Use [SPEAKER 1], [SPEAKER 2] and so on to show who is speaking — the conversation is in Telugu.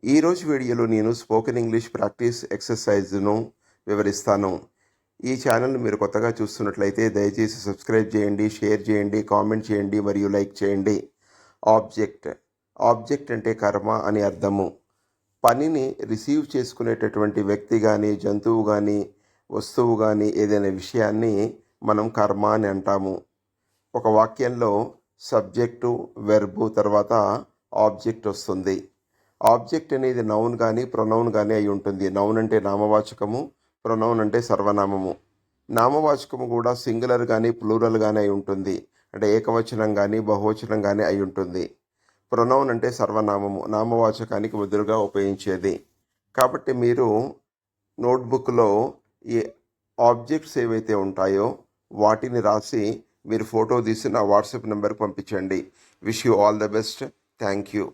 [SPEAKER 1] ఈరోజు వీడియోలో నేను స్పోకెన్ ఇంగ్లీష్ ప్రాక్టీస్ ఎక్సర్సైజ్ను వివరిస్తాను. ఈ ఛానల్ మీరు కొత్తగా చూస్తున్నట్లయితే దయచేసి సబ్స్క్రైబ్ చేయండి, షేర్ చేయండి, కామెంట్ చేయండి మరియు లైక్ చేయండి. ఆబ్జెక్ట్ అంటే కర్మ అని అర్థము. పనిని రిసీవ్ చేసుకునేటటువంటి వ్యక్తి కానీ, జంతువు కానీ, వస్తువు కానీ, ఏదైనా విషయాన్ని మనం కర్మ అని అంటాము. ఒక వాక్యంలో సబ్జెక్టు, వెర్బు తర్వాత ఆబ్జెక్ట్ వస్తుంది. ఆబ్జెక్ట్ అనేది నౌన్ కానీ ప్రొనౌన్ కానీ అయి ఉంటుంది. నౌన్ అంటే నామవాచకము, ప్రొనౌన్ అంటే సర్వనామము. నామవాచకము కూడా సింగులర్ కానీ ప్లూరల్ కానీ అయి ఉంటుంది. అంటే ఏకవచనం కానీ బహువచనం కానీ అయి ఉంటుంది. ప్రొనౌన్ అంటే సర్వనామము, నామవాచకానికి బదులుగా ఉపయోగించేది. కాబట్టి మీరు నోట్బుక్లో ఈ ఆబ్జెక్ట్స్ ఏవైతే ఉంటాయో వాటిని రాసి మీరు ఫోటో తీసి నా వాట్సాప్ నెంబర్కి పంపించండి. Wish you all the best. Thank you.